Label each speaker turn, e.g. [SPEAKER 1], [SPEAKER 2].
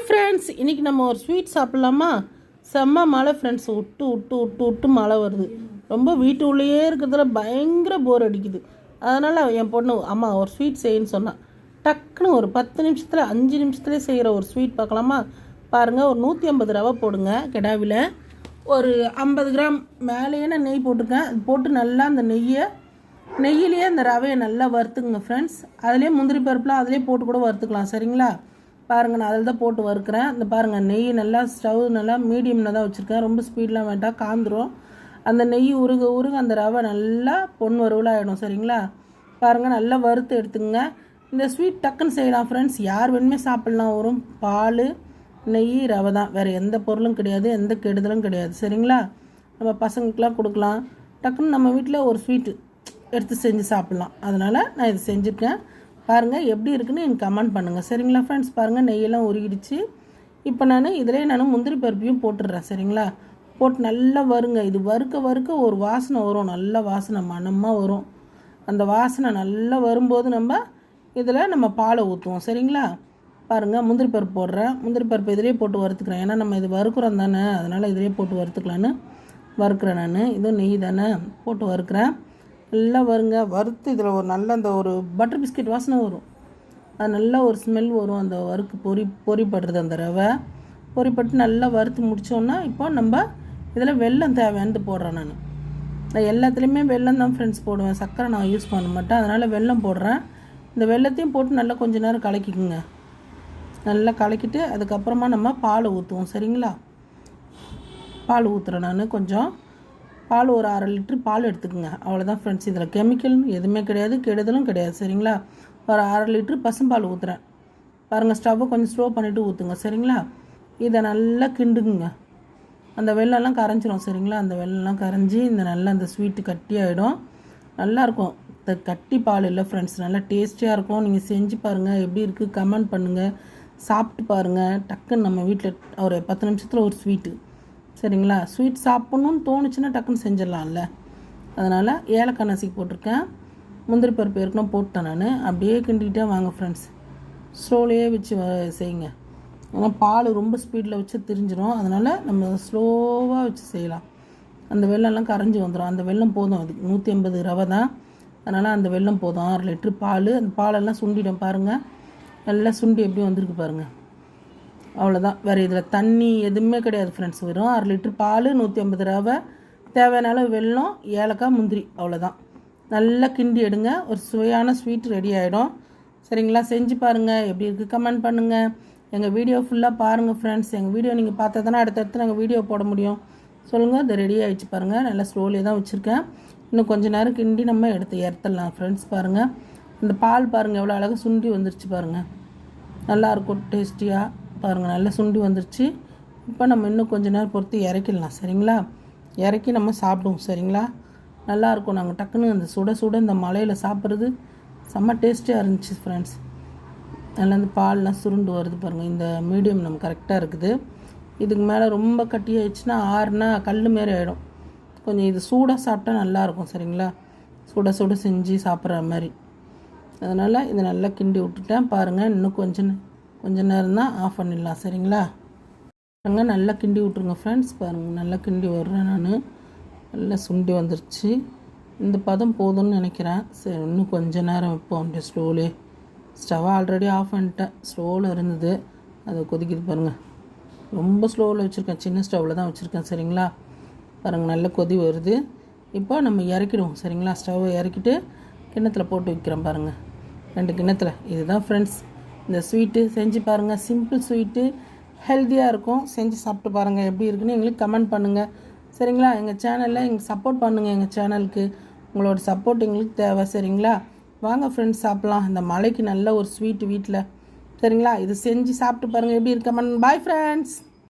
[SPEAKER 1] Hi friends, இன்றைக்கி நம்ம ஒரு ஸ்வீட் சாப்பிட்லாமா? செம்ம மழை ஃப்ரெண்ட்ஸ், விட்டு விட்டு விட்டு விட்டு மழை வருது. ரொம்ப வீட்டு உள்ளேயே இருக்கிறதுல பயங்கர போர் அடிக்குது. அதனால் என் பொண்ணு அம்மா ஒரு ஸ்வீட் செய்யுன்னு சொன்னான். டக்குன்னு ஒரு 10 நிமிஷத்தில் 5 நிமிஷத்துலேயே செய்கிற ஒரு ஸ்வீட் பார்க்கலாமா? பாருங்கள், ஒரு 150 ரவை போடுங்க. கிடாவில் ஒரு 50 கிராம் மேலேயே நெய் போட்டிருக்கேன். அது போட்டு நல்லா அந்த நெய்யிலேயே அந்த ரவையை நல்லா வறுத்துக்குங்க ஃப்ரெண்ட்ஸ். அதிலே முந்திரி பருப்புலாம் அதிலே போட்டு கூட வறுத்துக்கலாம். சரிங்களா? பாருங்கள், நான் அதில் தான் போட்டு வறுக்கிறேன். இந்த பாருங்கள், நெய் நல்லா ஸ்டவ் நல்லா மீடியமில் தான் வச்சுருக்கேன். ரொம்ப ஸ்பீடெலாம் வேண்டாம், காந்துரும். அந்த நெய் உருக அந்த ரவை நல்லா பொன் வறுவலாகிடும். சரிங்களா? பாருங்கள், நல்லா வறுத்து எடுத்துங்க. இந்த ஸ்வீட் டக்குன்னு செய்யலாம் ஃப்ரெண்ட்ஸ். யார் வேணுமே சாப்பிட்லாம். வரும் பால், நெய், ரவை தான், வேறு எந்த பொருளும் கிடையாது, எந்த கெடுதலும் கிடையாது. சரிங்களா? நம்ம பசங்களுக்கெலாம் கொடுக்கலாம். டக்குன்னு நம்ம வீட்டில் ஒரு ஸ்வீட்டு எடுத்து செஞ்சு சாப்பிட்லாம். அதனால் நான் இது செஞ்சுருக்கேன். பாருங்கள் எப்படி இருக்குன்னு எனக்கு கமெண்ட் பண்ணுங்கள். சரிங்களா ஃப்ரெண்ட்ஸ்? பாருங்கள், நெய்யெல்லாம் உருகிடுச்சு. இப்போ நான் முந்திரி பருப்பையும் போட்டுடுறேன். சரிங்களா? போட்டு நல்லா வருங்க. இது வறுக்க ஒரு வாசனை வரும், நல்ல வாசனை, மணமாக வரும். அந்த வாசனை நல்லா வரும்போது நம்ம பாலை ஊற்றுவோம். சரிங்களா? பாருங்கள், முந்திரி பருப்பு போடுறேன். முந்திரி பருப்பு இதிலே போட்டு வறுத்துக்கிறேன். ஏன்னா நம்ம இது வறுக்கிறோம் தானே, அதனால் இதிலே போட்டு வறுத்துக்கலான்னு வறுக்கிறேன் நான். இதுவும் நெய் தானே, போட்டு வறுக்கிறேன். நல்லா வருங்க. வறுத்து இதில் ஒரு நல்ல அந்த ஒரு பட்டர் பிஸ்கெட் வாசனை வரும். அது நல்லா ஒரு ஸ்மெல் வரும். அந்த பொரிப்படுறது அந்த ரவை பொரிப்பட்டு நல்லா வறுத்து முடித்தோன்னா இப்போ நம்ம இதில் வெல்லம் தேவையானது போடுறேன். நான் எல்லாத்துலேயுமே வெல்லம் தான் ஃப்ரெண்ட்ஸ் போடுவேன். சர்க்கரை நான் யூஸ் பண்ண மாட்டேன். அதனால் வெல்லம் போடுறேன். இந்த வெல்லத்தையும் போட்டு நல்லா கொஞ்சம் நேரம் கலக்கிக்குங்க. நல்லா கலக்கிட்டு அதுக்கப்புறமா நம்ம பால் ஊற்றுவோம். சரிங்களா? பால் ஊற்றுறேன் நான். கொஞ்சம் பால் ஒரு 1/2 லிட்ரு பால் எடுத்துக்கோங்க. அவ்வளோதான் ஃப்ரெண்ட்ஸ். இதில் கெமிக்கல் எதுவுமே கிடையாது, கெடுதலும் கிடையாது. சரிங்களா? ஒரு 1/2 லிட்ரு பசும்பால் ஊற்றுறேன். பாருங்கள், ஸ்டவ்வை கொஞ்சம் ஸ்லோ பண்ணிவிட்டு ஊற்றுங்க. சரிங்களா? இதை நல்லா கிண்டுக்குங்க. அந்த வெள்ளம்லாம் கரைஞ்சிரும். சரிங்களா? அந்த வெள்ளம்லாம் கரைஞ்சி நல்லா அந்த ஸ்வீட்டு கட்டியாகிடும். நல்லாயிருக்கும். இந்த கட்டி பால் இல்லை ஃப்ரெண்ட்ஸ், நல்லா டேஸ்டியாக இருக்கும். நீங்கள் செஞ்சு பாருங்கள், எப்படி இருக்குது கமெண்ட் பண்ணுங்கள். சாப்பிட்டு பாருங்கள். டக்குன்னு நம்ம வீட்டில் ஒரு 10 நிமிஷத்தில் ஒரு ஸ்வீட்டு. சரிங்களா? ஸ்வீட் சாப்பிட்ணுன்னு தோணுச்சுன்னா டக்குன்னு செஞ்சிடலாம்ல. அதனால் ஏலக்காய் நசுக்கி போட்டிருக்கேன். முந்திரி பருப்பு ஏற்கனவே போட்டேன் நான். அப்படியே கிண்டிக்கிட்டே வாங்க ஃப்ரெண்ட்ஸ். ஸ்லோலேயே வச்சு செய்யுங்க. ஏன்னா பால் ரொம்ப ஸ்பீடில் வச்சு திரிஞ்சிடும். அதனால் நம்ம ஸ்லோவாக வச்சு செய்யலாம். அந்த வெள்ளம்லாம் கரைஞ்சி வந்துடும். அந்த வெல்லம் போதும். அது 150 ரவை தான். அதனால் அந்த வெல்லம் போதும். 1/2 லிட்ரு பால். அந்த பாலெல்லாம் சுண்டிடும். பாருங்கள், நல்லா சுண்டி எப்படி வந்திருக்கு பாருங்கள். அவ்வளோதான். வேறு இதில் தண்ணி எதுவுமே கிடையாது ஃப்ரெண்ட்ஸ். வெறும் 1/2 லிட்ரு பால், 150 ரவை, தேவையான அளவு வெல்லம், ஏலக்காய், முந்திரி, அவ்வளோதான். நல்லா கிண்டி எடுங்க. ஒரு சுவையான ஸ்வீட் ரெடி ஆகிடும். சரிங்களா? செஞ்சு பாருங்கள், எப்படி இருக்குது கமெண்ட் பண்ணுங்கள். எங்கள் வீடியோ ஃபுல்லாக பாருங்கள் ஃப்ரெண்ட்ஸ். எங்கள் வீடியோ நீங்கள் பார்த்தா தானே அடுத்தடுத்து நாங்கள் வீடியோ போட முடியும். சொல்லுங்கள். இது ரெடி ஆகிடுச்சு பாருங்கள். நல்லா ஸ்லோலியே தான் வச்சுருக்கேன். இன்னும் கொஞ்சம் நேரம் கிண்டி நம்ம எடுத்துடலாம் ஃப்ரெண்ட்ஸ். பாருங்கள், இந்த பால் பாருங்கள் எவ்வளோ அழகாக சுண்டி வந்துருச்சு பாருங்கள். நல்லாயிருக்கும் டேஸ்டியாக. பாருங்கள், நல்லா சுண்டி வந்துருச்சு. இப்போ நம்ம இன்னும் கொஞ்சம் நேரம் பொறுத்து இறக்கிடலாம். சரிங்களா? இறக்கி நம்ம சாப்பிடுவோம். சரிங்களா? நல்லாயிருக்கும். நாங்கள் டக்குன்னு அந்த சுட இந்த மலையில் சாப்பிட்றது செம்ம டேஸ்டியாக இருந்துச்சு ஃப்ரெண்ட்ஸ். நல்லா இந்த பால்லாம் சுருண்டு வருது பாருங்கள். இந்த மீடியம் நம்ம கரெக்டாக இருக்குது. இதுக்கு மேலே ரொம்ப கட்டியாகிடுச்சுன்னா ஆறுனா கல் மாரி ஆகிடும். கொஞ்சம் இது சூடாக சாப்பிட்டா நல்லாயிருக்கும். சரிங்களா? சுட செஞ்சு சாப்பிட்ற மாதிரி. அதனால் இதை நல்லா கிண்டி விட்டுட்டேன். பாருங்கள், இன்னும் கொஞ்சம் நேரம் தான், ஆஃப் பண்ணிடலாம். சரிங்களா? பாருங்கள், நல்லா கிண்டி விட்ருங்க ஃப்ரெண்ட்ஸ். பாருங்கள், நல்லா கிண்டி வர்றேன் நான். நல்லா சுண்டி வந்துருச்சு. இந்த பதம் போதும்னு நினைக்கிறேன். சரி, இன்னும் கொஞ்சம் நேரம் வைப்போம். அப்படியே ஸ்லோலே. ஸ்டவ் ஆல்ரெடி ஆஃப் பண்ணிட்டேன். ஸ்லோவில் இருந்தது, அதை கொதிக்குது பாருங்கள். ரொம்ப ஸ்லோவில் வச்சுருக்கேன், சின்ன ஸ்டவ்வில் தான் வச்சுருக்கேன். சரிங்களா? பாருங்கள், நல்லா கொதி வருது. இப்போ நம்ம இறக்கிடுவோம். சரிங்களா? ஸ்டவ்வை இறக்கிட்டு கிண்ணத்தில் போட்டு வைக்கிறேன். பாருங்கள், 2 கிண்ணத்தில். இதுதான் ஃப்ரெண்ட்ஸ் இந்த ஸ்வீட்டு. செஞ்சு பாருங்கள். சிம்பிள் ஸ்வீட்டு, ஹெல்த்தியாக இருக்கும். செஞ்சு சாப்பிட்டு பாருங்கள், எப்படி இருக்குன்னு எங்களுக்கு கமெண்ட் பண்ணுங்கள். சரிங்களா? எங்கள் சேனலில் எங்களுக்கு சப்போர்ட் பண்ணுங்கள். எங்கள் சேனலுக்கு உங்களோட சப்போர்ட் எங்களுக்கு தேவை. சரிங்களா? வாங்க ஃப்ரெண்ட்ஸ், சாப்பிட்லாம். இந்த மழைக்கு நல்ல ஒரு ஸ்வீட்டு வீட்டில். சரிங்களா? இது செஞ்சு சாப்பிட்டு பாருங்கள், எப்படி இருக்கு கமெண்ட். Bye friends.